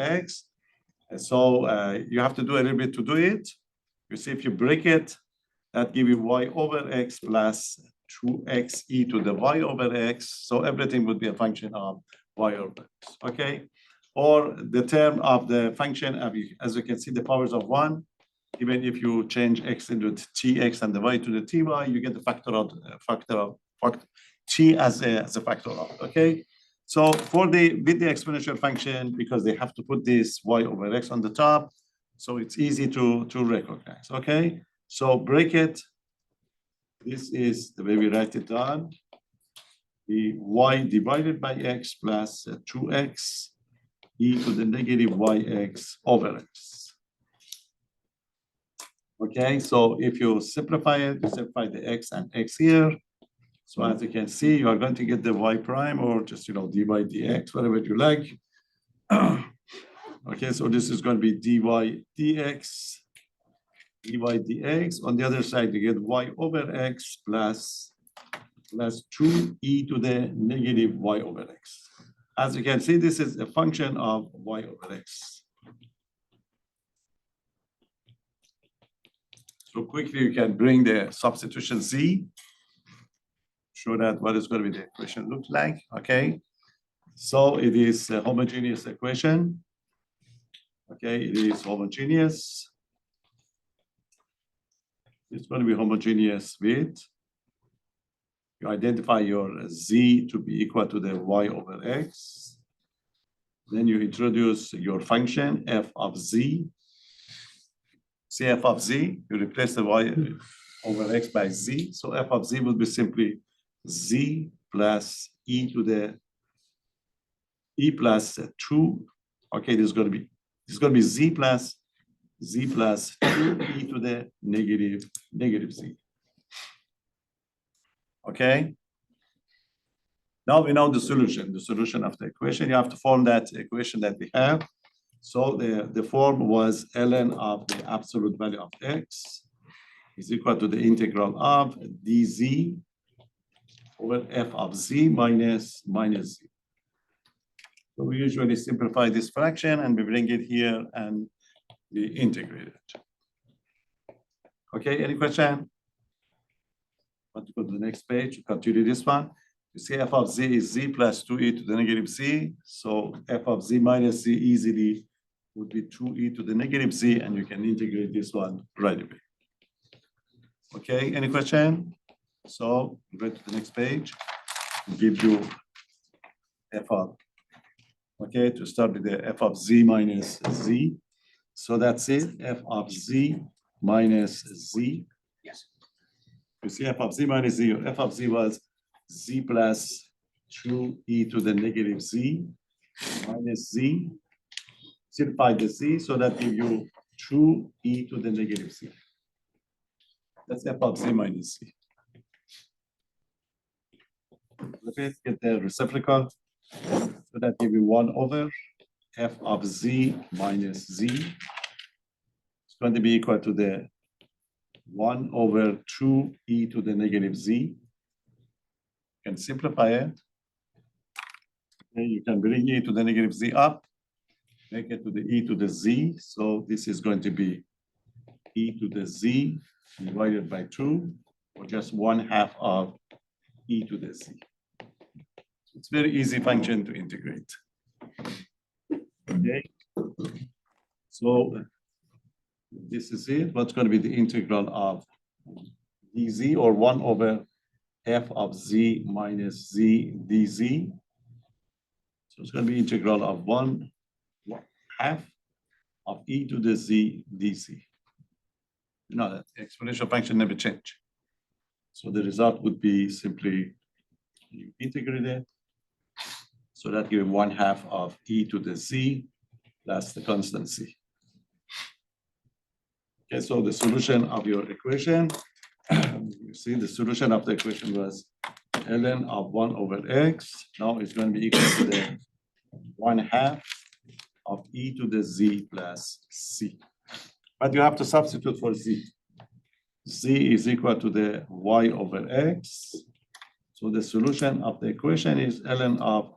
x. So you have to do a little bit to do it. You see, if you break it, that gives you y over x plus 2x e to the y over x. So everything would be a function of y over x, okay? Or the term of the function, as you can see, the powers of 1, even if you change x into tx and the y to the ty, you get the factor of t as a factor of, okay? So with the exponential function, because they have to put this y over x on the top, so it's easy to recognize, okay? So break it. This is the way we write it down. The y divided by x plus 2x e to the negative yx over x. Okay, so if you simplify it, you simplify the x and x here. So as you can see, you are going to get the y prime, or just, dy dx, whatever you like. Okay, so this is going to be dy dx. On the other side, you get y over x plus 2e to the negative y over x. As you can see, this is a function of y over x. So quickly, you can bring the substitution z, show that what is going to be the equation look like, okay? So it is a homogeneous equation. Okay, it is homogeneous. It's going to be homogeneous with, you identify your z to be equal to the y over x. Then you introduce your function f of z. See f of z, you replace the y over x by z. So f of z will be simply z plus e to the e plus 2. Okay, this is going to be z plus 2 e to the negative z. Okay. Now we know the solution of the equation. You have to form that equation that we have. So the form was ln of the absolute value of x is equal to the integral of dz over f of z minus z. So we usually simplify this fraction and we bring it here and we integrate it. Okay, any question? Want to go to the next page, continue this one. You see f of z is z plus 2e to the negative z. So f of z minus z easily would be 2e to the negative z, and you can integrate this one right away. Okay, any question? So go to the next page. Give you f of, okay, to start with the f of z minus z. So that's it, f of z minus z. Yes. You see f of z minus z, f of z was z plus 2e to the negative z minus z. Simplify the z, so that gives you 2e to the negative z. That's f of z minus z. Repeat, get the reciprocal. So that gives you 1 over f of z minus z. It's going to be equal to the 1 over 2e to the negative z. You can simplify it. Okay, you can bring e to the negative z up, make it to the e to the z. So this is going to be e to the z divided by 2, or just 1/2 of e to the z. It's very easy function to integrate. Okay. So this is it. What's going to be the integral of dz, or 1 over f of z minus z dz. So it's going to be integral of 1/2 of e to the z dz. You know that the exponential function never change. So the result would be simply you integrate it. So that gives 1/2 of e to the z plus the constant c. Okay, so the solution of your equation, you see the solution of the equation was ln of 1 over x. Now it's going to be equal to the 1/2 of e to the z plus c. But you have to substitute for z. Z is equal to the y over x. So the solution of the equation is ln of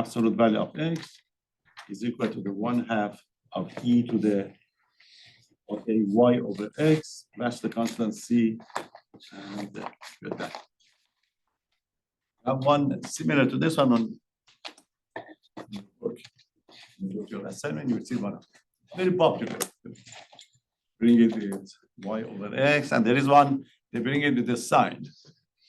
absolute value of x is equal to the 1/2 of e to the y over x plus the constant c, and with that. I have one similar to this one on your assignment. You will see one very popular. Bring it with y over x, and there is one they bring it with the sign.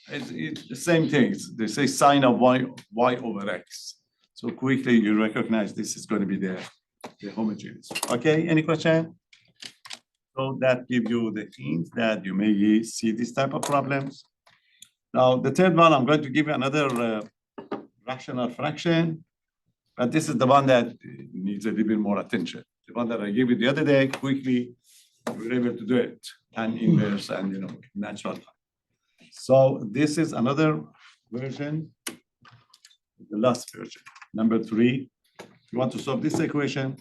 It's the same things. They say sine of y over x. So quickly you recognize this is going to be the homogeneous. Okay, any question? So that gives you the hint that you may see this type of problems. Now the third one, I'm going to give you another rational fraction, but this is the one that needs a little bit more attention. The one that I gave you the other day, quickly, you were able to do it, and inverse and natural time. So this is another version, the last version, number 3. If you want to solve this equation,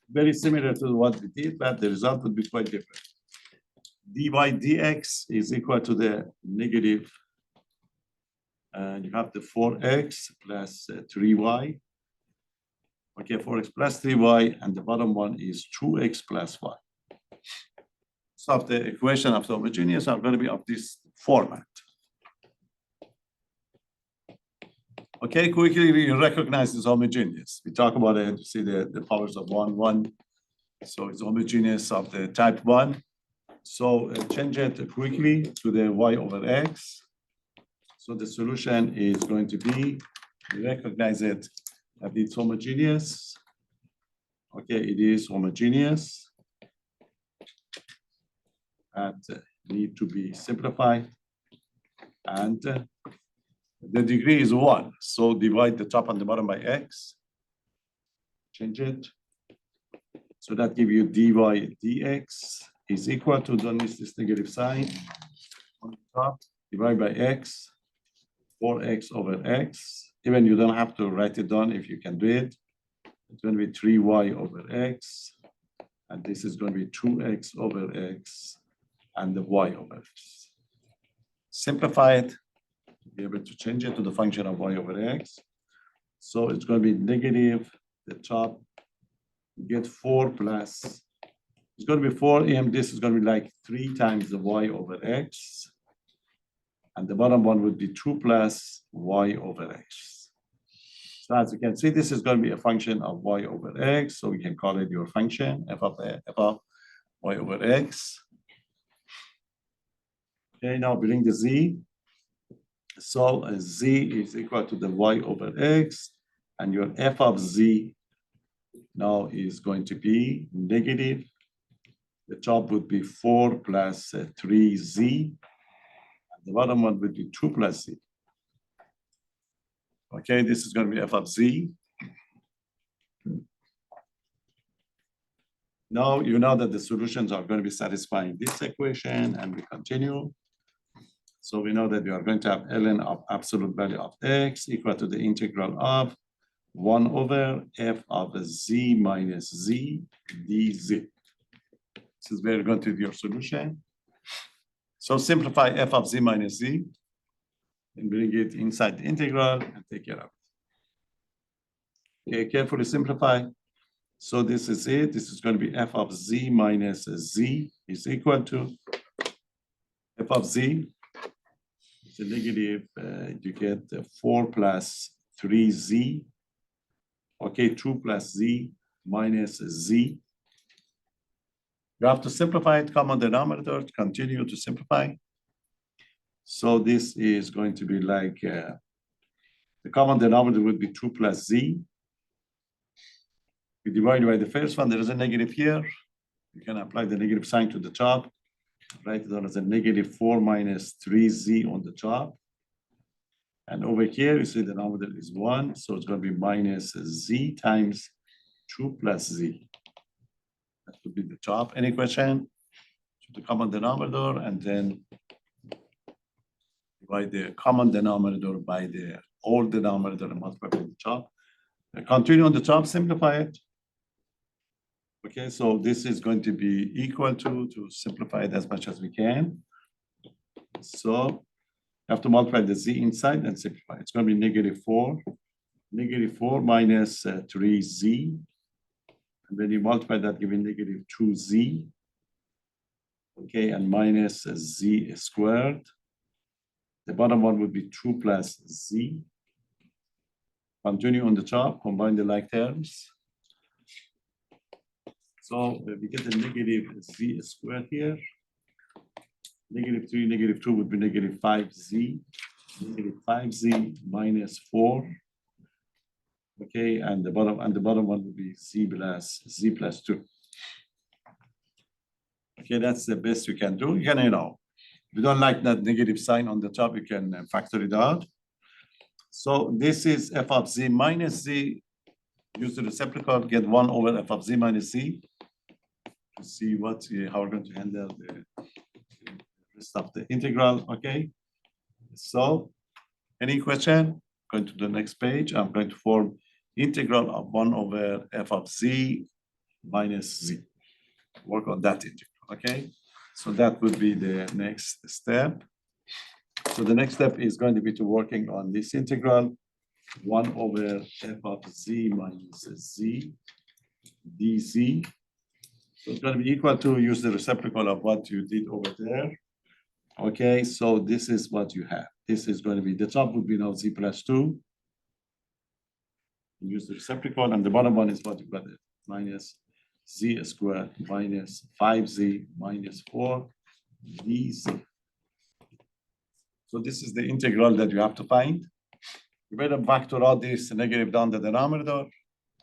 very similar to what we did, but the result would be quite different. dy dx is equal to the negative, and you have the 4x plus 3y. Okay, 4x plus 3y, and the bottom one is 2x plus y. So the equation of the homogeneous are going to be of this format. Okay, quickly we recognize this homogeneous. We talk about it, see the powers of 1, 1. So it's homogeneous of the type 1. So change it quickly to the y over x. So the solution is going to be, we recognize it that it's homogeneous. Okay, it is homogeneous. And need to be simplified. And the degree is 1. So divide the top and the bottom by x. Change it. So that gives you dy dx is equal to, don't miss this negative sign, on the top, divide by x, 4x over x. Even you don't have to write it down if you can do it. It's going to be 3y over x. And this is going to be 2x over x and the y over x. Simplify it, be able to change it to the function of y over x. So it's going to be negative, the top, you get 4 plus, it's going to be 4, and this is going to be like 3 times the y over x. And the bottom one would be 2 plus y over x. So as you can see, this is going to be a function of y over x. So we can call it your function, f of y over x. Okay, now bring the z. So z is equal to the y over x, and your f of z now is going to be negative. The top would be 4 plus 3z, and the bottom one would be 2 plus z. Okay, this is going to be f of z. Now you know that the solutions are going to be satisfying this equation, and we continue. So we know that we are going to have ln of absolute value of x equal to the integral of 1 over f of z minus z dz. This is where we're going to do your solution. So simplify f of z minus z and bring it inside the integral and take care of it. Okay, carefully simplify. So this is it. This is going to be f of z minus z is equal to f of z. It's a negative, you get 4 plus 3z. Okay, 2 plus z minus z. You have to simplify it, common denominator, continue to simplify. So this is going to be like, the common denominator would be 2 plus z. We divide by the first one, there is a negative here. You can apply the negative sign to the top. Write it down as a negative 4 minus 3z on the top. And over here, you see the denominator is 1, so it's going to be minus z times 2 plus z. That would be the top. Any question? To the common denominator, and then divide the common denominator by the whole denominator and multiply by the top. Continue on the top, simplify it. Okay, so this is going to be equal to simplify it as much as we can. So you have to multiply the z inside and simplify. It's going to be negative 4 -4 minus 3z. And then you multiply that, giving -2z. Okay, and minus z squared. The bottom one would be 2 plus z. Continue on the top, combine the like terms. So we get a negative z squared here. -3, -2 would be -5z. -5z minus 4. Okay, and the bottom one would be z plus 2. Okay, that's the best you can do. You can, if you don't like that negative sign on the top, you can factor it out. So this is f of z minus z. Use the reciprocal, get 1 over f of z minus z to see how we're going to handle the rest of the integral. Okay, so any question? Going to the next page. I'm going to form integral of 1 over f of z minus z. Work on that integral. Okay, so that would be the next step. So the next step is going to be to working on this integral 1 over f of z minus z dz. So it's going to be equal to, use the reciprocal of what you did over there. Okay, so this is what you have. This is going to be, the top would be now z plus 2. Use the reciprocal, and the bottom one is what you got it, minus z squared minus 5z minus 4 dz. So this is the integral that you have to find. You better factor out this negative down the denominator.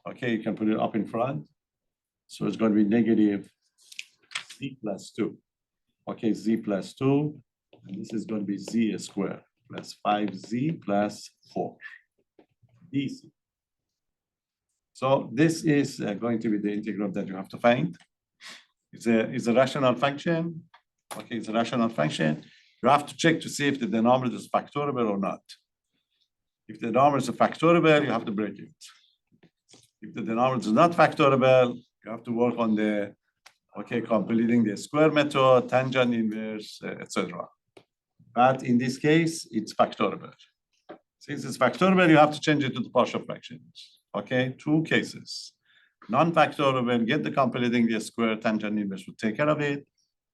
Okay, you can put it up in front. So it's going to be negative z plus 2. Okay, z plus 2, and this is going to be z squared plus 5z plus 4 dz. So this is going to be the integral that you have to find. It's a rational function. Okay, it's a rational function. You have to check to see if the denominator is factorable or not. If the denominator is factorable, you have to break it. If the denominator is not factorable, you have to work on the, completing the square method, tangent inverse, etc. But in this case, it's factorable. Since it's factorable, you have to change it to the partial fractions. Okay, 2 cases. Non-factorable, get the completing the square, tangent inverse will take care of it.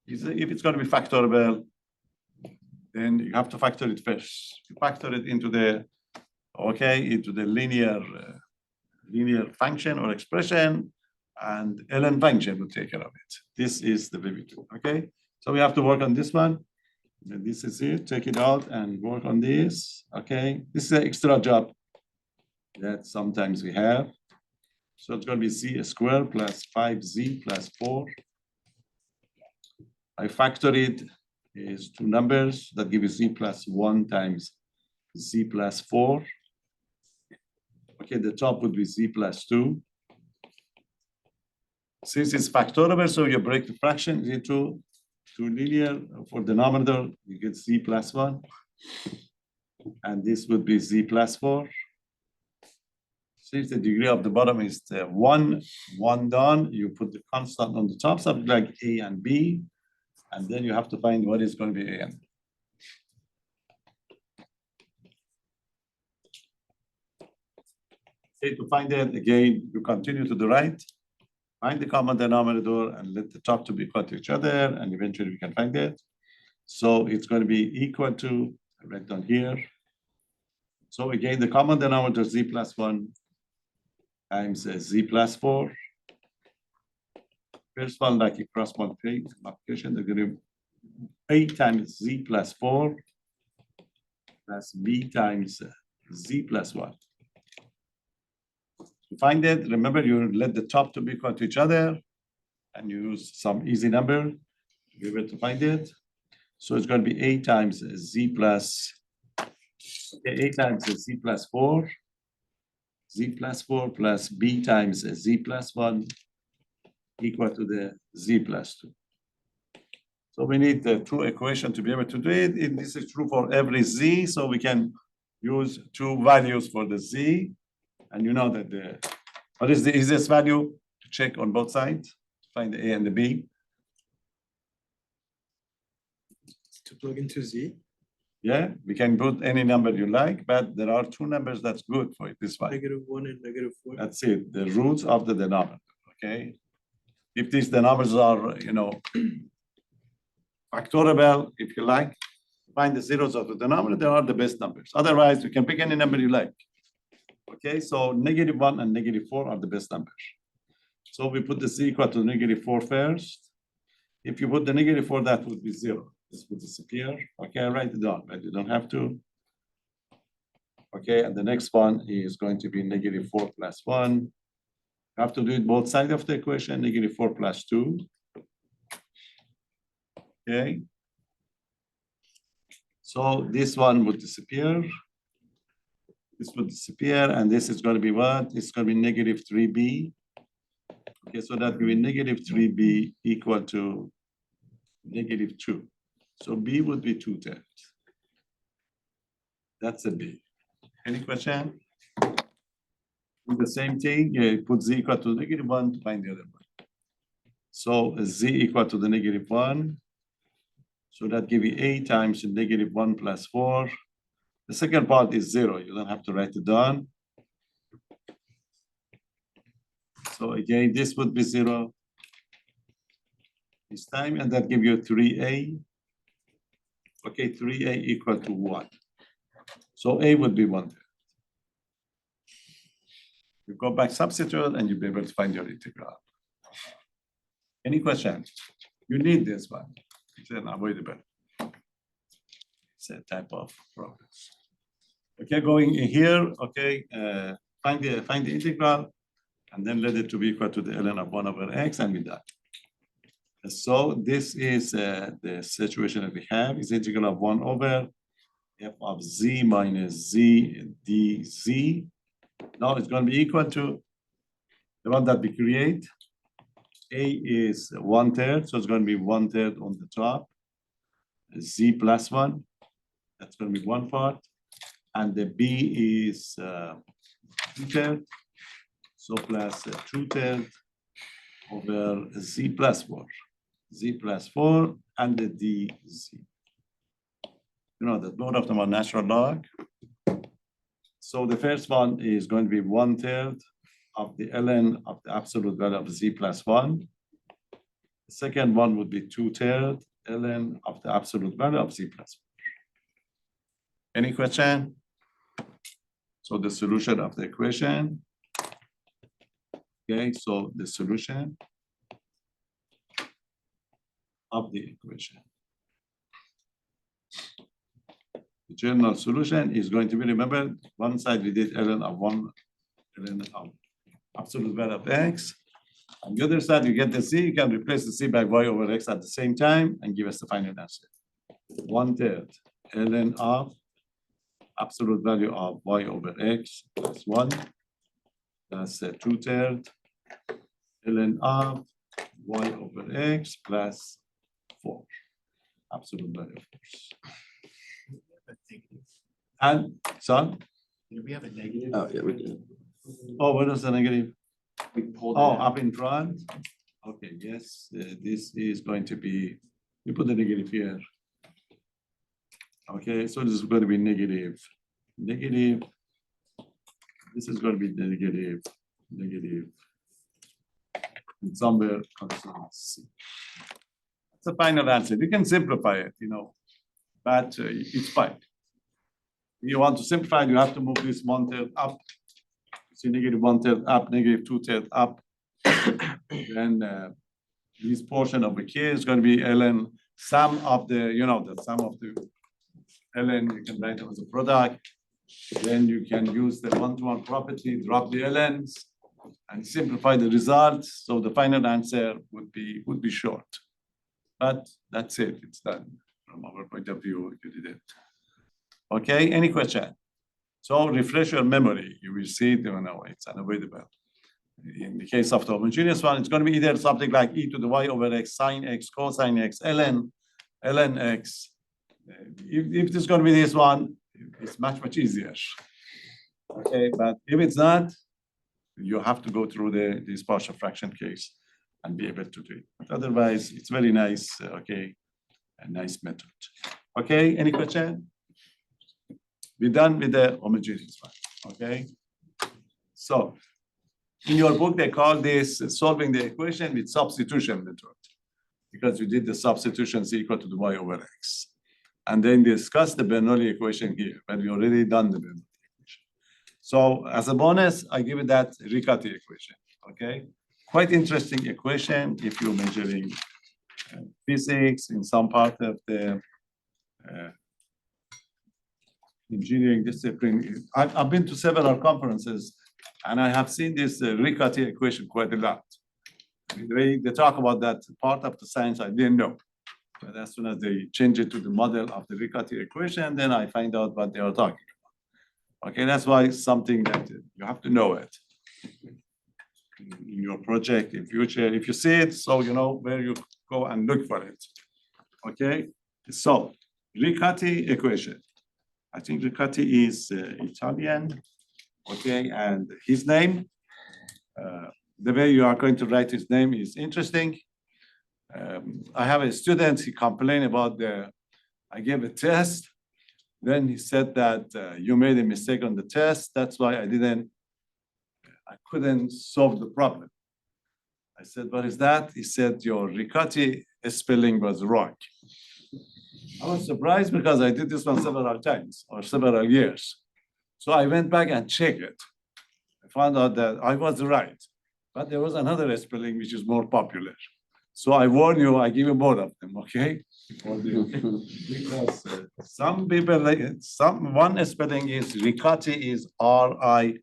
If it's going to be factorable, then you have to factor it first. You factor it into the, into the linear function or expression, and ln function will take care of it. This is the VB2, okay? So we have to work on this one. And this is it, take it out and work on this, okay? This is an extra job that sometimes we have. So it's going to be z squared plus 5z plus 4. I factor it is 2 numbers that give you z plus 1 times z plus 4. Okay, the top would be z plus 2. Since it's factorable, so you break the fraction into 2 linear. For denominator, you get z plus 1. And this would be z plus 4. Since the degree of the bottom is 1 done, you put the constant on the top, something like a and b. And then you have to find what is going to be a and b. Okay, to find it, again, you continue to the right, find the common denominator and let the top to be equal to each other, and eventually we can find it. So it's going to be equal to, I write down here. So again, the common denominator z plus 1 times z plus 4. First one, like a cross multiplication, they're going to be a times z plus 4 plus b times z plus 1. To find it, remember you let the top to be equal to each other and use some easy number to be able to find it. So it's going to be a times z plus, a times z plus 4, z plus 4 plus b times z plus 1 equal to the z plus 2. So we need the 2 equations to be able to do it. And this is true for every z, so we can use 2 values for the z. And you know that what is the easiest value to check on both sides, to find the a and the b? To plug into z. Yeah, we can put any number you like, but there are two numbers that's good for it, this one. -1 and -4. That's it, the roots of the denominator, okay? If these denominators are, factorable, if you like, find the zeros of the denominator, they are the best numbers. Otherwise, you can pick any number you like. Okay, so -1 and -4 are the best numbers. So we put this equal to -4 first. If you put the -4, that would be 0. This would disappear. Okay, I write it down, but you don't have to. Okay, and the next one is going to be -4 plus 1. You have to do it both sides of the equation, -4 plus 2. Okay. So this one would disappear. This would disappear, and this is going to be what? It's going to be -3b. Okay, so that will be -3b equal to -2. So b would be 2/3. That's a b. Any question? Do the same thing, put z equal to -1 to find the other one. So z equal to the -1. So that give you 8 times -1 plus 4. The second part is 0. You don't have to write it down. So again, this would be 0 this time, and that give you 3a. Okay, 3a equal to 1. So a would be 1/3. You go back, substitute, and you'll be able to find your integral. Any questions? You need this one. It's unavoidable. It's a type of progress. Okay, going in here, okay, find the integral, and then let it to be equal to the ln of 1/x, and we're done. So this is the situation that we have, is integral of 1/f of z minus z dz. Now it's going to be equal to the one that we create. A is 1/3, so it's going to be 1/3 on the top. Z plus 1, that's going to be one part. And the b is 2/3, so plus 2/3 over z plus 4. Z plus 4 and the dz. You know that both of them are natural log. So the first one is going to be 1/3 of the ln of the absolute value of z plus 1. The second one would be 2/3 ln of the absolute value of z plus 1. Any question? So the solution of the equation. Okay, so the solution of the equation. The general solution is going to be, remember, one side we did ln of 1, ln of absolute value of x. On the other side, you get the z, you can replace the z by y/x at the same time and give us the final answer. 1/3 ln of absolute value of y/x plus 1. That's 2/3 ln of y/x plus 4. Absolute value, of course. And son? Did we have a negative? Oh, yeah, we did. Oh, what is the negative? We pulled it Oh, out. up in front? Okay, yes, this is going to be, you put the negative here. Okay, so this is going to be negative. This is going to be negative. And somewhere constant C. It's a final answer. You can simplify it, but it's fine. If you want to simplify, you have to move this 1/3 up. See, -1/3 up, -2/3 up. Then this portion of the k is going to be ln sum of the, the sum of the ln, you can write it as a product. Then you can use the one-to-one property, drop the ln's, and simplify the results. So the final answer would be short. But that's it, it's done. From our point of view, you did it. Okay, any question? So refresh your memory, you will see it, it's unavoidable. In the case of the homogeneous one, it's going to be either something like e to the y/x, sine x, cosine x, ln x. If it's going to be this one, it's much easier. Okay, but if it's not, you have to go through this partial fraction case and be able to do it. But otherwise, it's very nice, okay, a nice method. Okay, any question? We're done with the homogeneous one, okay? So in your book, they call this solving the equation with substitution method, because we did the substitution is equal to the y over x. And then discuss the Bernoulli equation here, but we already done the Bernoulli equation. So as a bonus, I give it that riccati equation, okay? Quite interesting equation if you're measuring physics in some part of the engineering discipline. I've been to several conferences and I have seen this riccati equation quite a lot. They talk about that part of the science I didn't know. But as soon as they change it to the model of the riccati equation, then I find out what they are talking about. Okay, that's why it's something that you have to know it in your project in future. If you see it, so you know where you go and look for it. Okay, so riccati equation. I think riccati is Italian. Okay, and his name, the way you are going to write his name is interesting. I have a student, he complained about I gave a test. Then he said that you made a mistake on the test. That's why I couldn't solve the problem. I said, what is that? He said, your riccati spelling was wrong. I was surprised because I did this one several times or several years. So I went back and checked it. I found out that I was right, but there was another spelling which is more popular. So I warn you, I give you both of them, okay? Because some people, one spelling is riccati is riccati.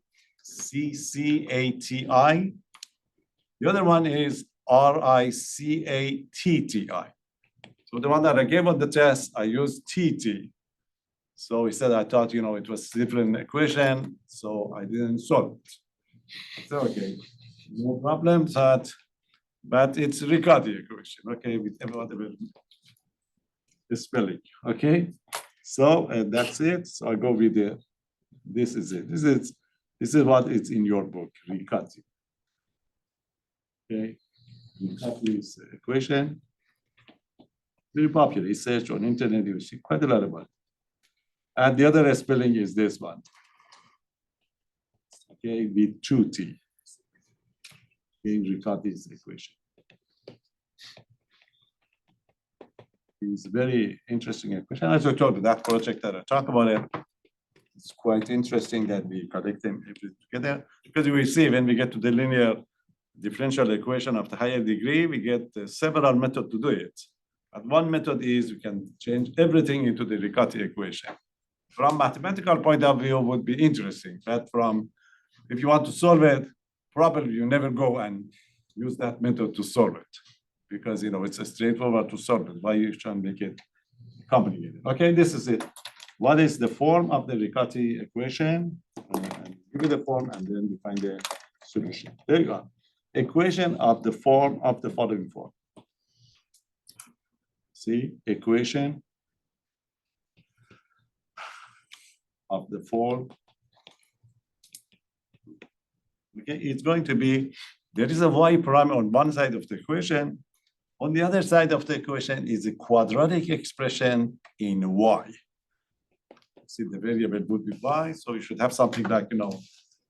The other one is riccatti. So the one that I gave on the test, I used TT. So he said, I thought, you know, it was a different equation, so I didn't solve it. So, okay, no problem, but it's riccati equation, okay, with whatever the spelling, okay? So that's it. So I go with this is it. This is what is in your book, riccati. Okay, riccati is equation. Very popular. It's searched on internet, you see quite a lot about it. And the other spelling is this one. Okay, with 2T. Okay, riccati's equation. It's very interesting equation. As I told you, that project that I talk about it, it's quite interesting that we collect them together, because we see when we get to the linear differential equation of the higher degree, we get several methods to do it. But one method is we can change everything into the riccati equation. From mathematical point of view, would be interesting, but if you want to solve it, probably you never go and use that method to solve it, because you know it's a straightforward to solve it. Why you should make it complicated? Okay, this is it. What is the form of the riccati equation? Give me the form and then we find the solution. There you go. Equation of the form of the following form. See, equation of the form. Okay, it's going to be, there is a y prime on one side of the equation. On the other side of the equation is a quadratic expression in y. See, the variable would be y, so you should have something like, you know,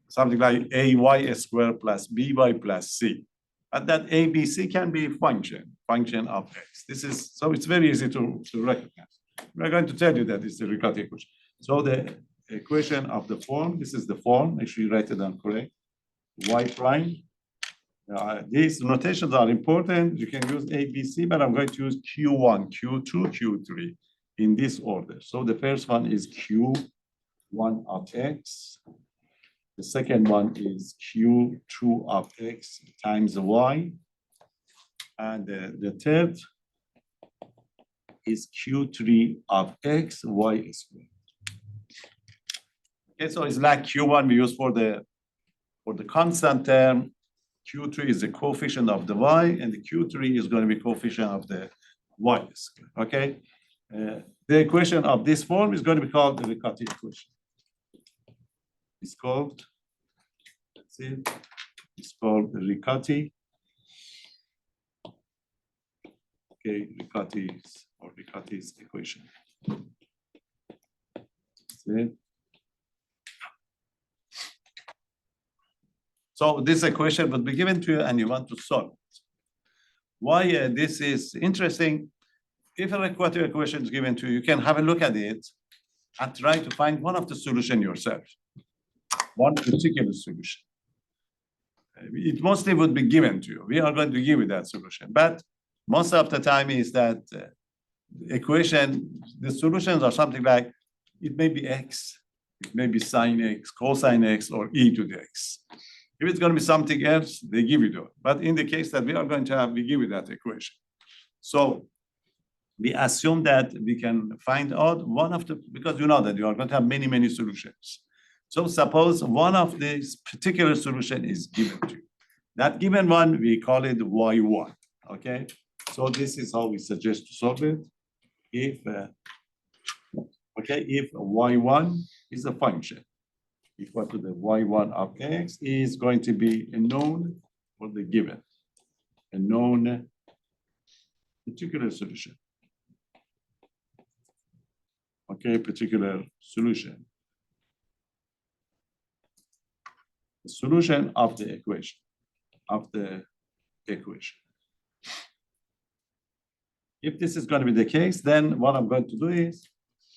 something like ay squared plus by plus c. And that a, b, c can be function of x. This is, so it's very easy to recognize. We're going to tell you that it's the riccati equation. So the equation of the form, this is the form, make sure you write it down correct. Y prime. These notations are important. You can use A, B, C, but I'm going to use Q1, Q2, Q3 in this order. So the first one is Q1 of X. The second one is Q2 of X times Y. And the third is Q3 of X, Y squared. Okay, so it's like Q1 we use for the constant term. Q3 is the coefficient of the y, and the Q3 is going to be coefficient of the y squared. Okay, the equation of this form is going to be called the riccati equation. It's called, that's it. It's called the riccati. Okay, riccati's equation. That's it. So this equation would be given to you and you want to solve it. Why this is interesting, if a riccati equation is given to you, you can have a look at it and try to find one of the solution yourself, one particular solution. It mostly would be given to you. We are going to give you that solution, but most of the time is that equation, the solutions are something like, it may be x, it may be sine x, cosine x, or e to the x. If it's going to be something else, they give you that. But in the case that we are going to have, we give you that equation. So we assume that we can find out one of the, because you know that you are going to have many, many solutions. So suppose one of these particular solution is given to you. That given one, we call it y1, okay? So this is how we suggest to solve it. If, if y1 is a function equal to the y1 of x is going to be a known or the given, a known particular solution. Okay, particular solution. The solution of the equation, If this is going to be the case, then what I'm going to do is,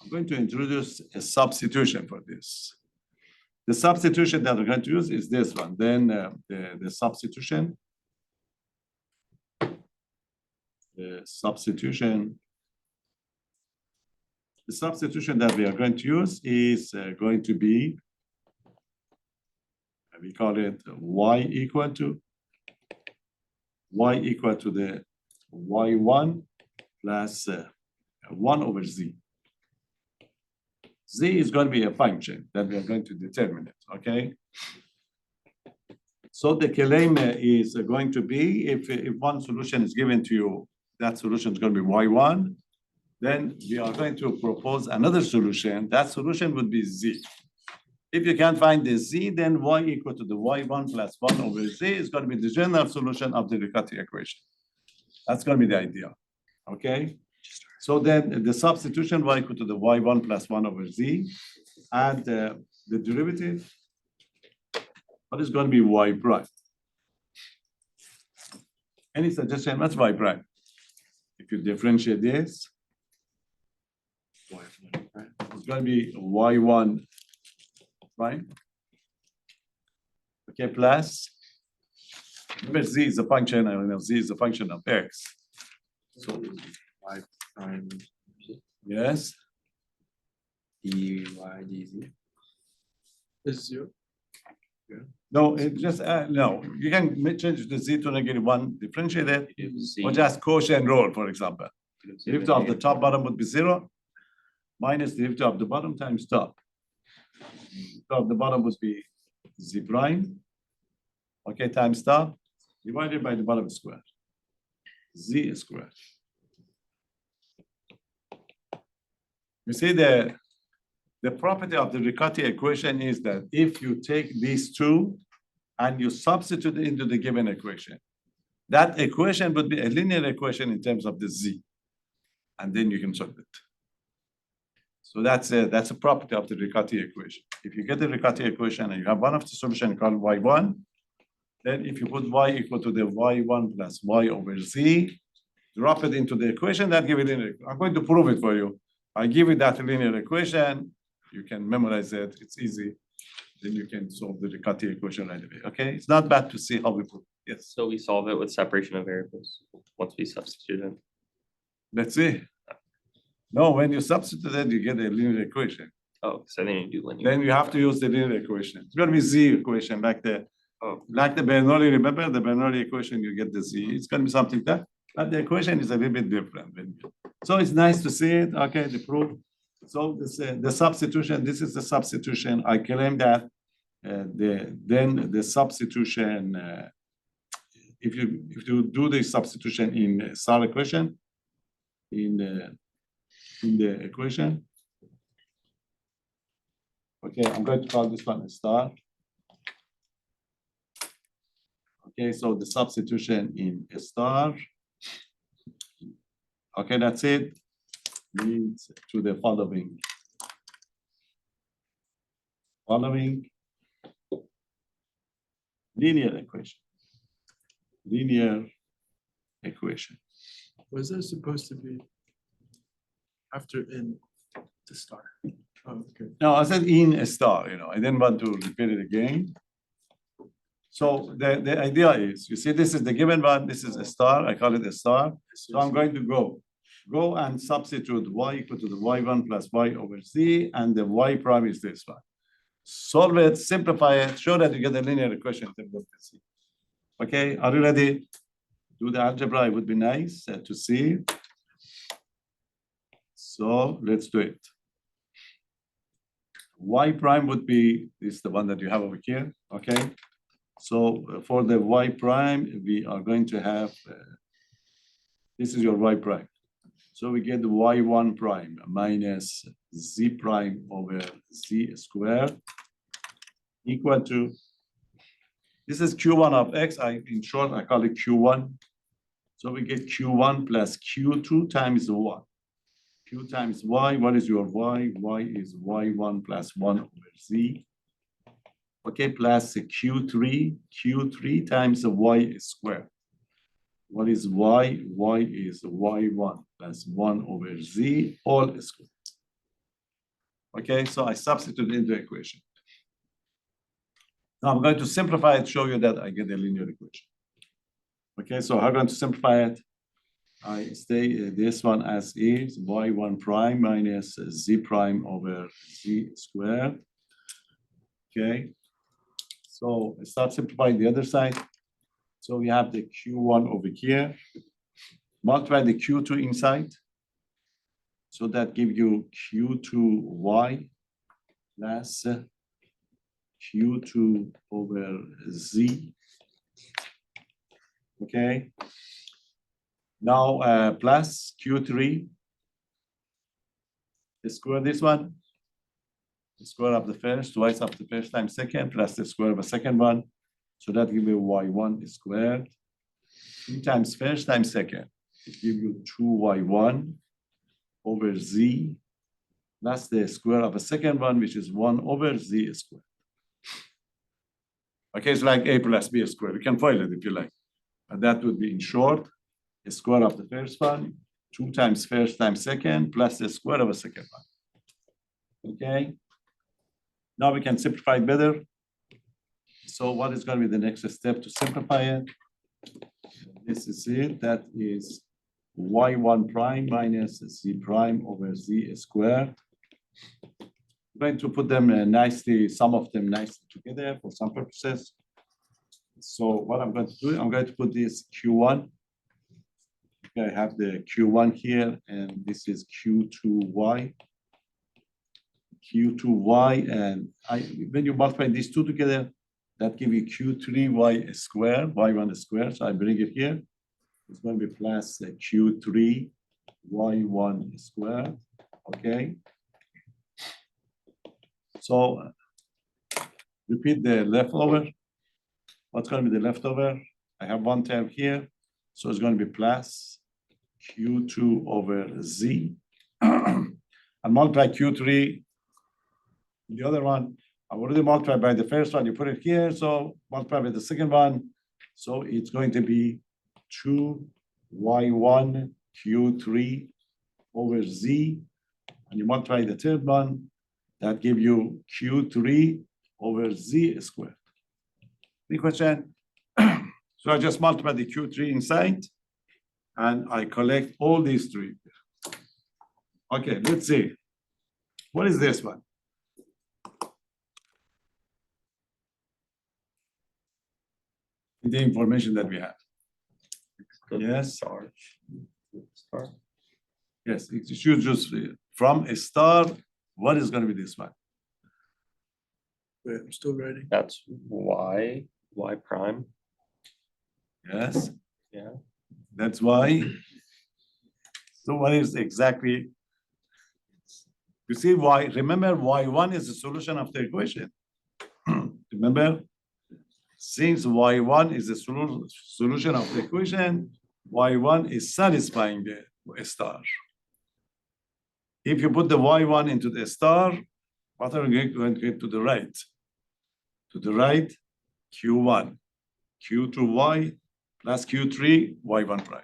I'm going to introduce a substitution for this. The substitution that we're going to use is this one. Then the substitution that we are going to use is going to be, we call it y equal to the y1 plus 1 over z. Z is going to be a function that we are going to determine it, okay? So the claim is going to be, if one solution is given to you, that solution is going to be y1, then we are going to propose another solution. That solution would be z. If you can't find the z, then y equal to the y1 plus 1 over z is going to be the general solution of the riccati equation. That's going to be the idea, okay? So then the substitution y equal to the y1 plus 1 over z, and the derivative, what is going to be y prime? Any suggestion? What's y prime? If you differentiate this, it's going to be y1 prime. Okay, plus, remember z is a function, I know z is a function of x. So Y prime yes, dy dz is 0. no, it just no. You can change the z to -1, differentiate it, or just quotient rule, for example. Derivative of the top bottom would be 0 minus the derivative of the bottom times top. Of the bottom would be z prime, okay, times top divided by the bottom square, z squared. You see the property of the riccati equation is that if you take these two and you substitute it into the given equation, that equation would be a linear equation in terms of the z, and then you can solve it. So that's a property of the riccati equation. If you get the riccati equation and you have one of the solution called y1, then if you put y equal to the y1 plus y over z, drop it into the equation, that give it linear. I'm going to prove it for you. I give you that linear equation, you can memorize it, it's easy. Then you can solve the riccati equation right away, okay? It's not bad to see how we prove it. Yes. So we solve it with separation of variables once we substitute it. Let's see. No, when you substitute it, you get a linear equation. Oh, so then you do linear. Then you have to use the linear equation. It's gonna be z equation, like the Bernoulli, remember the Bernoulli equation, you get the z. It's gonna be something that, but the equation is a little bit different. So it's nice to see it, okay, the proof. So this the substitution, this is the substitution. I claim that the substitution, if you do the substitution in star equation, in the equation, okay, I'm going to call this one a star. Okay, so the substitution in a star, okay, that's it, leads to the following. Linear equation. Linear equation. Was that supposed to be after in the star? Oh, okay. No, I said in a star, I didn't want to repeat it again. So the idea is, you see, this is the given one, this is a star, I call it a star. So I'm going to go and substitute y equal to the y1 plus y over z, and the y prime is this one. Solve it, simplify it, show that you get a linear equation. Okay, are you ready? Do the algebra, it would be nice to see. So let's do it. Y prime would be, this is the one that you have over here, okay? So for the y prime, we are going to have, this is your y prime. So we get the y1 prime minus z prime over z squared equal to, this is q1 of x, in short, I call it q1. So we get q1 plus q2 times 1. Q times y, what is your y? Y is y1 plus 1 over z. Okay, plus q3 times y squared. What is y? Y is y1 plus 1 over z all squared. Okay, so I substitute into the equation. Now I'm going to simplify it, show you that I get a linear equation. Okay, so how am I going to simplify it? I stay this one as is, y1 prime minus z prime over z squared. Okay, so I start simplifying the other side. So we have the q1 over here, multiply the q2 inside. So that gives you q2y plus q2 over z. Okay. Now plus q3, square this one, the square of the first, twice of the first times second, plus the square of a second one. So that gives you y1 squared. 2 times first times second, it gives you 2y1 over z, plus the square of a second one, which is 1 over z squared. Okay, it's like a plus b squared. You can FOIL it if you like. And that would be, in short, the square of the first one, 2 times first times second, plus the square of a second one. Okay. Now we can simplify it better. So what is going to be the next step to simplify it? This is it. That is y1 prime minus z prime over z squared. I'm going to put them nicely, some of them nicely together for some purposes. So what I'm going to do, I'm going to put this q1. Okay, I have the q1 here, and this is q2y. Q2y, and when you multiply these two together, that gives you q3y squared, y1 squared. So I bring it here. It's going to be plus q3 y1 squared. Okay. So repeat the leftover. What's going to be the leftover? I have one term here. So it's going to be plus q2 over z. And multiply q3. The other one, I already multiplied by the first one. You put it here. So multiply by the second one. So it's going to be 2y1 q3 over z. And you multiply the third one. That gives you q3 over z squared. Any question? So I just multiply the q3 inside, and I collect all these three. Okay, let's see. What is this one? The information that we have. Yes. Star. Yes, it should just from a star. What is going to be this one? Wait, I'm still writing. That's y prime. Yes. Yeah. That's why. So what is exactly? You see why? Remember, y1 is the solution of the equation. Remember, since y1 is the solution of the equation, y1 is satisfying the star. If you put the y1 into the star, what are we going to get to the right? To the right, q1. Q2y plus Q3 y1 prime.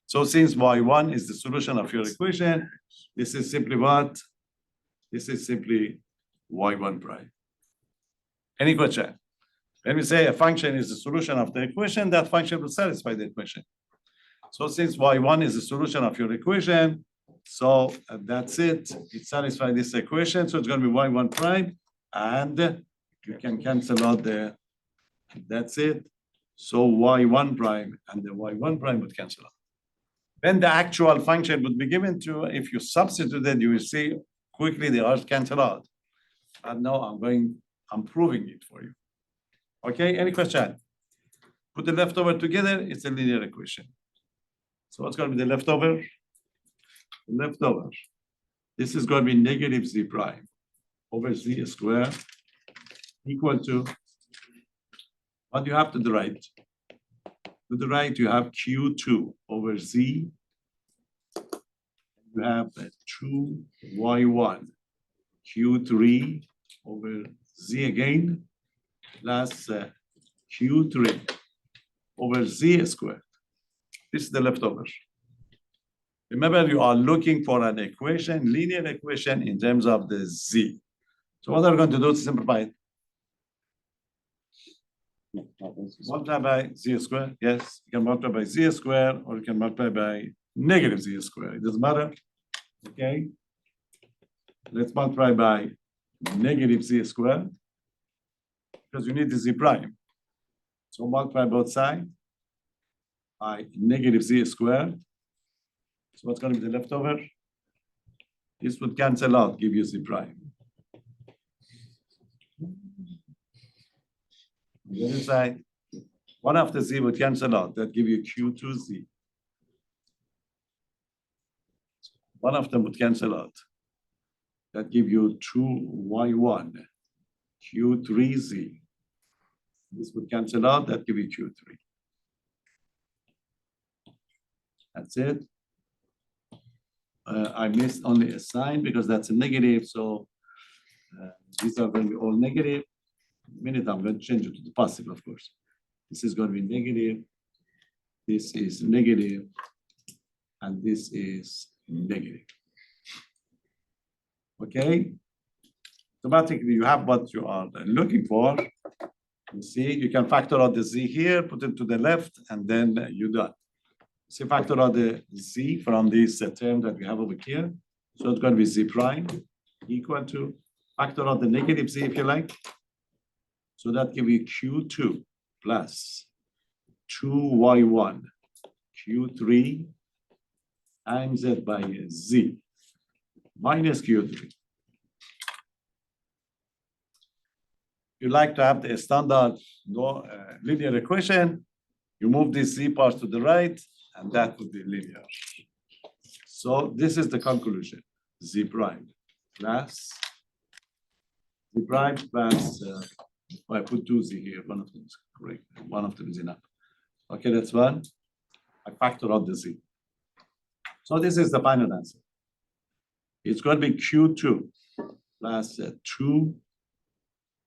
So since y1 is the solution of your equation, this is simply what? This is simply y1 prime. Any question? When we say a function is the solution of the equation, that function will satisfy the equation. So since y1 is the solution of your equation, so that's it. It satisfies this equation. So it's going to be y1 prime, and you can cancel out the, that's it. So y1 prime and the y1 prime would cancel out. Then the actual function would be given to, if you substitute it, you will see quickly they all cancel out. And now I'm proving it for you. Okay, any question? Put the leftover together, it's a linear equation. So what's going to be the leftover? The leftover. This is going to be negative z prime over z squared equal to, what do you have to the right? To the right, you have Q2 over z. You have 2y1 Q3 over z again, plus Q3 over z squared. This is the leftover. Remember, you are looking for an equation, linear equation in terms of the z. So what are we going to do to simplify it? Multiply by z squared. Yes, you can multiply by z squared, or you can multiply by negative z squared. It doesn't matter. Okay. Let's multiply by negative z squared, because you need the z prime. So multiply both sides by negative z squared. So what's going to be the leftover? This would cancel out, give you z prime. On the other side, one after z would cancel out, that give you Q2z. One of them would cancel out. That give you 2y1 Q3z. This would cancel out, that give you Q3. That's it. I missed only a sign because that's a negative, so these are going to be all negative. Minute I'm going to change it to the positive, of course. This is going to be negative. This is negative, and this is negative. Okay. Automatically, you have what you are looking for. You see, you can factor out the z here, put it to the left, and then you're done. So factor out the z from this term that we have over here. So it's going to be z prime equal to, factor out the negative z if you like. So that gives you Q2 plus 2y1 Q3 times it by z minus Q3. You like to have the standard linear equation, you move this z part to the right, and that would be linear. So this is the conclusion. Z prime plus I put 2z here, one of them is correct, one of them is enough. Okay, that's one. I factor out the z. So this is the final answer. It's going to be Q2 plus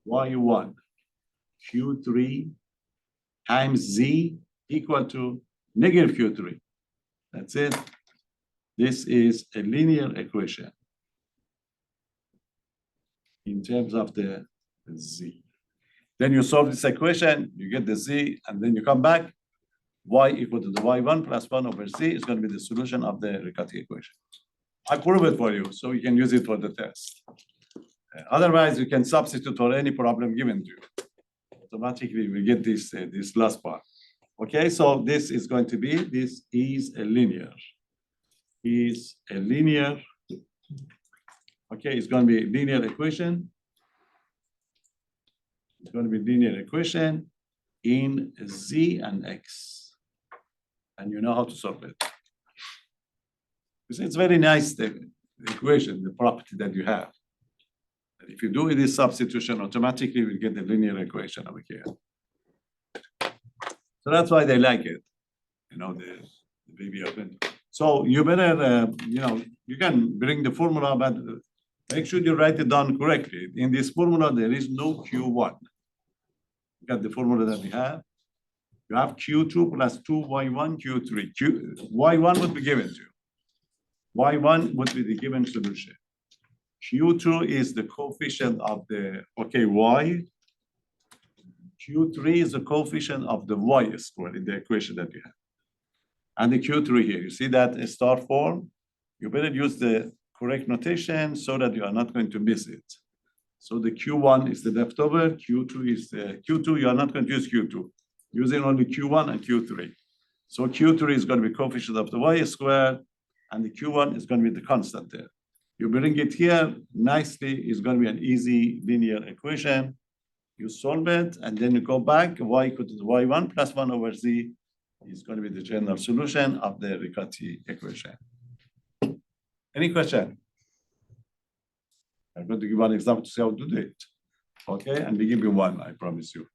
2y1 Q3 times z equal to negative Q3. That's it. This is a linear equation in terms of the z. Then you solve this equation, you get the z, and then you come back. Y equal to the y1 plus 1 over z is going to be the solution of the riccati equation. I prove it for you, so you can use it for the test. Otherwise, you can substitute for any problem given to you. Automatically, we get this last part. Okay, so this is going to be, this is a linear. Okay, it's going to be a linear equation. It's going to be linear equation in z and x. And you know how to solve it. It's very nice, the equation, the property that you have. And if you do this substitution, automatically we get the linear equation over here. So that's why they like it, you know, the baby open. So you better, you know, you can bring the formula, but make sure you write it down correctly. In this formula, there is no Q1. Look at the formula that we have. You have Q2 plus 2y1 Q3. Y1 would be given to you. Y1 would be the given solution. Q2 is the coefficient of the, okay, y. Q3 is the coefficient of the y squared in the equation that you have. And the Q3 here, you see that a star form? You better use the correct notation so that you are not going to miss it. So the Q1 is the leftover, Q2 is the Q2, you are not going to use Q2, using only Q1 and Q3. So Q3 is going to be coefficient of the y squared, and the Q1 is going to be the constant there. You bring it here nicely, it's going to be an easy linear equation. You solve it, and then you go back, y equal to the y1 plus 1 over z is going to be the general solution of the riccati equation. Any question? I'm going to give one example to see how to do it. Okay, and we give you one, I promise you.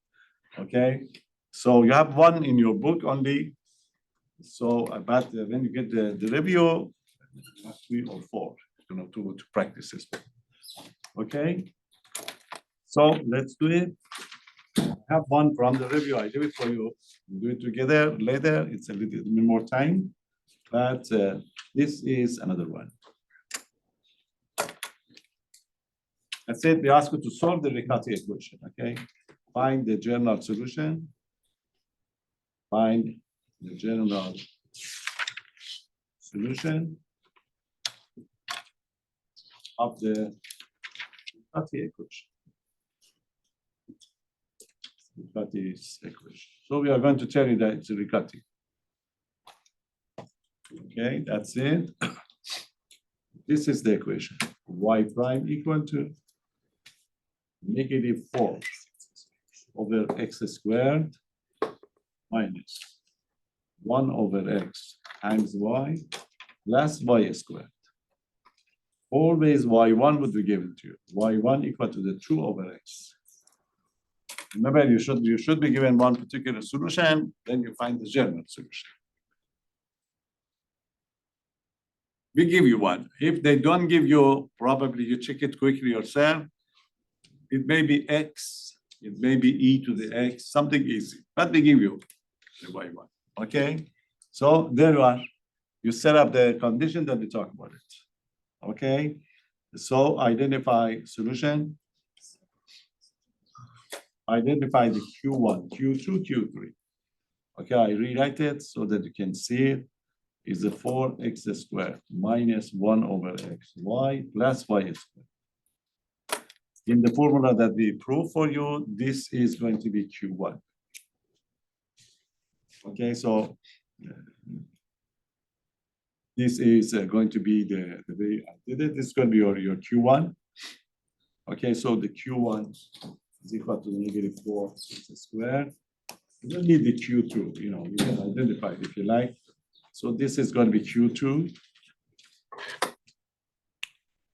Okay, so you have one in your book only. So about when you get the review, you have 3 or 4, you know, to practice this. Okay, so let's do it. I have one from the review. I do it for you. We do it together later. It's a little bit more time, but this is another one. I said we ask you to solve the riccati equation. Okay, find the general solution. Find the general solution of the riccati equation. Riccati's equation. So we are going to tell you that it's a riccati. Okay, that's it. This is the equation. Y prime equal to -4 over x squared minus 1 over x times y plus y squared. Always y1 would be given to you. Y1 equal to the 2 over x. Remember, you should be given one particular solution, then you find the general solution. We give you one. If they don't give you, probably you check it quickly yourself. It may be x, it may be e to the x, something easy, but we give you the y1. Okay, so there you are. You set up the condition that we talk about it. Okay, so identify solution. Identify the Q1, Q2, Q3. Okay, I rewrite it so that you can see it is the 4x squared minus 1 over xy plus y squared. In the formula that we prove for you, this is going to be Q1. Okay, so this is going to be the way I did it. This is going to be your Q1. Okay, so the Q1 is equal to -4x squared. You don't need the Q2, you know, you can identify it if you like. So this is going to be Q2.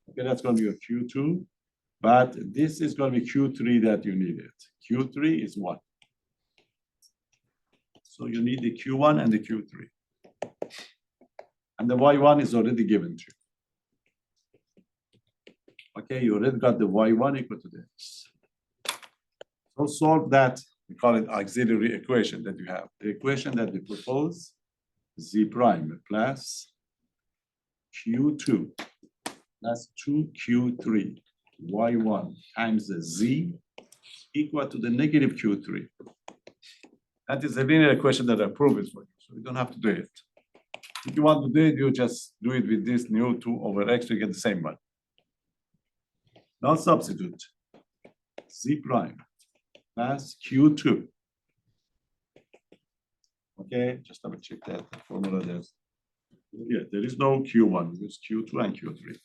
Okay, that's going to be your Q2. But this is going to be Q3 that you needed. Q3 is 1. So you need the Q1 and the Q3. And the Y1 is already given to you. Okay, you already got the Y1 equal to this. So solve that, we call it auxiliary equation that you have. The equation that we propose, Z prime plus Q2 plus 2Q3 Y1 times the Z equal to the negative Q3. That is a linear equation that I prove it for you, so you don't have to do it. If you want to do it, you just do it with this new 2 over x to get the same one. Now substitute Z prime plus Q2. Okay, just double check that the formula there's. Yeah, there is no Q1, it's Q2 and Q3.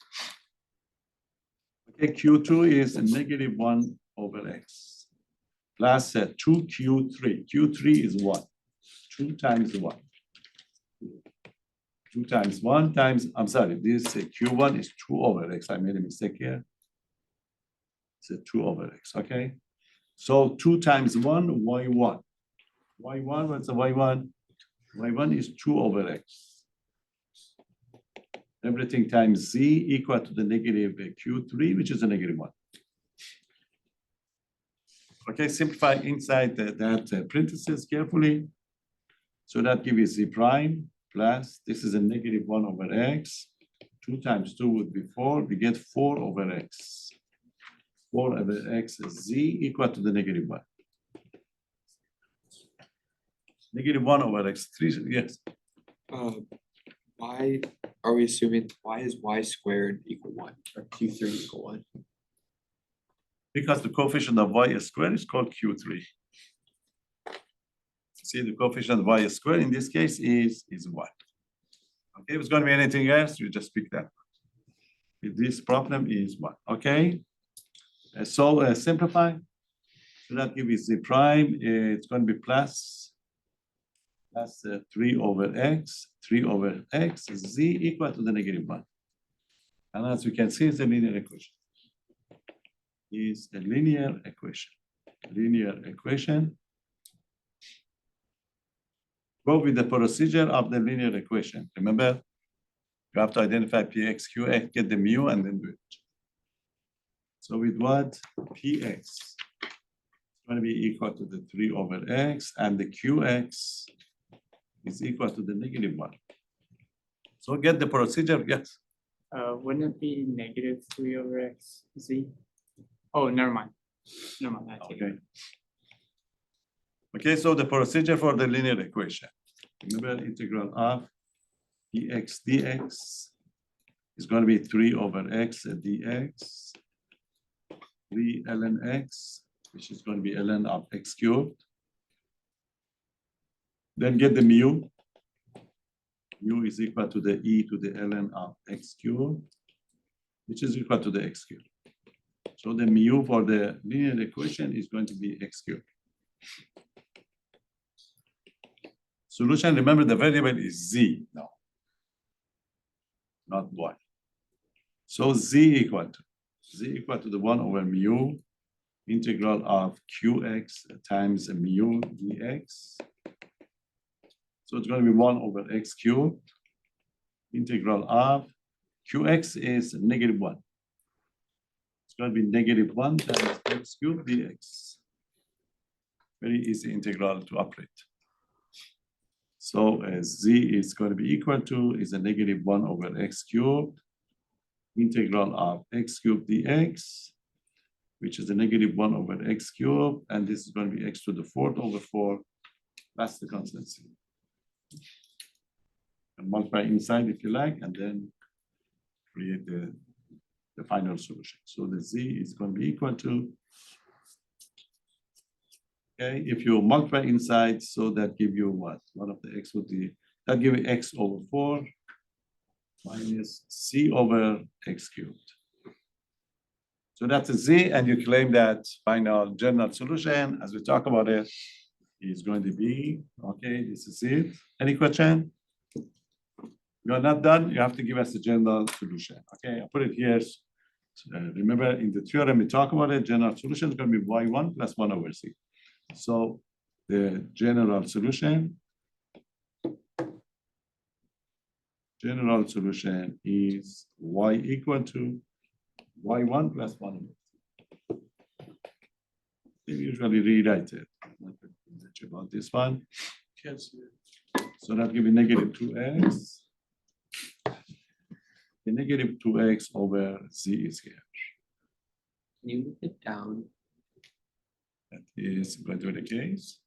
Okay, Q2 is -1 over x plus 2Q3. Q3 is 1. 2 times 1. 2 times 1 times, I'm sorry, this Q1 is 2 over x. I made a mistake here. It's a 2 over x, okay? So 2 times 1, y1. Y1, what's the y1? Y1 is 2 over x. Everything times z equal to the negative Q3, which is a -1. Okay, simplify inside that parentheses carefully. So that gives you z prime plus, this is a negative 1 over x. 2 times 2 would be 4. We get 4 over x. 4 over x is z equal to the negative 1. Negative 1 over x. 3, yes. Why are we assuming, why is y squared equal 1 or q3 equal 1? Because the coefficient of y squared is called q3. See, the coefficient of y squared in this case is 1. Okay, if it's going to be anything else, you just pick that. This problem is 1. Okay, so simplify. So that gives you z prime. It's going to be plus 3 over x. 3 over x is z equal to the negative 1. And as we can see, it's a linear equation. Is a linear equation. Linear equation. Go with the procedure of the linear equation. Remember, you have to identify px, qx, get the mu, and then do it. So with what? Px is going to be equal to the 3 over x, and the qx is equal to the negative 1. So get the procedure, yes. Wouldn't it be negative 3 over x z? Oh, never mind. Never mind. I take it. Okay. Okay, so the procedure for the linear equation. Remember, integral of dx dx is going to be 3 over x dx, 3 ln x, which is going to be ln of x cubed. Then get the mu. Mu is equal to the e to the ln of x cubed, which is equal to the x cubed. So the mu for the linear equation is going to be x cubed. Solution, remember the variable is z now, not y. So z equal to the 1 over mu integral of qx times mu dx. So it's going to be 1 over x cubed. Integral of qx is negative 1. It's going to be negative 1 times x cubed dx. Very easy integral to operate. So z is going to be equal to is a negative 1 over x cubed. Integral of x cubed dx, which is a negative 1 over x cubed, and this is going to be x to the 4th over 4. That's the constant c. And multiply inside if you like, and then create the final solution. So the z is going to be equal to, okay, if you multiply inside, so that give you what? One of the x would be, that give you x over 4 minus c over x cubed. So that's a z, and you claim that final general solution, as we talk about it, is going to be, okay, this is it. Any question? You're not done, you have to give us the general solution. Okay, I put it here. Remember, in the theorem, we talk about it, general solution is going to be y1 plus 1 over c. So the general solution is y equal to y1 plus 1 over c. They usually rewrite it. I'm not going to much about this one. Can't see it. So that gives me negative 2x. The negative 2x over z is here. Can you move it down? That is going to be the case.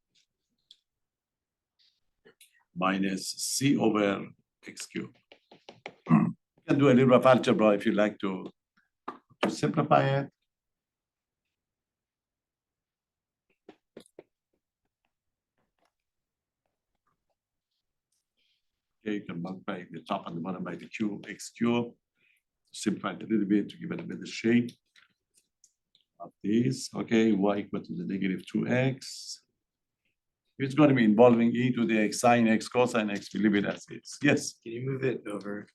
Minus c over x cubed. You can do a little bit of algebra if you like to simplify it. Okay, you can multiply the top and the bottom by the cube, x cubed. Simplify it a little bit to give it a better shape of this. Okay, y equal to the negative 2x. It's going to be involving e to the x sine x cosine x. We leave it as is. Yes. Can you move it over?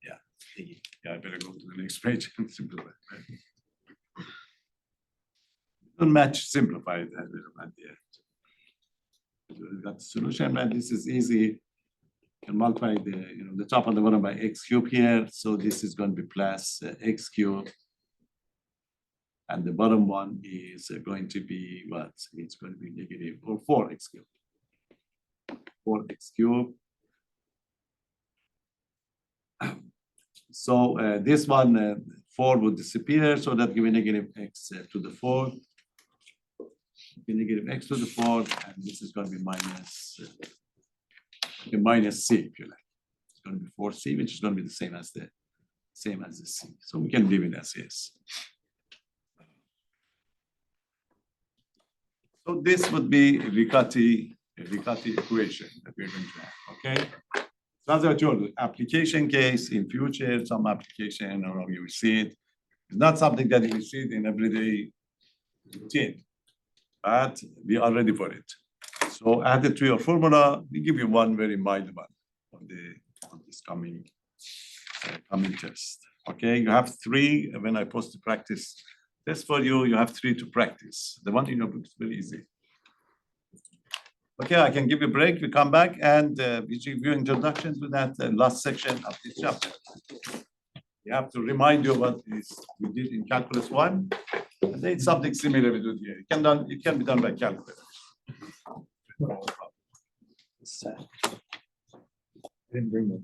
Yeah, I better go to the next page and simplify. Right? Don't match, simplify it at the end. So we got the solution, and this is easy. You can multiply the top and the bottom by x cubed here. So this is going to be plus x cubed. And the bottom one is going to be what? It's going to be negative or 4x cubed. 4x cubed. So this one, 4 would disappear, so that give me negative x to the 4. Negative x to the 4, and this is going to be minus c, if you like. It's going to be 4c, which is going to be the same as the c. So we can leave it as is. So this would be a riccati equation that we're going to have, okay? So as I told you, application case in future, some application, or you will see it. It's not something that you will see it in everyday routine, but we are ready for it. So added to your formula, we give you one very mild one on this coming test. Okay, you have 3. When I post the practice test for you, you have 3 to practice. The one in your book is very easy. Okay, I can give you a break. We come back and we give you introduction to that last section of this chapter. You have to remind you what is we did in calculus 1. And then it's something similar we do here. It can be done by calculator. Didn't bring them.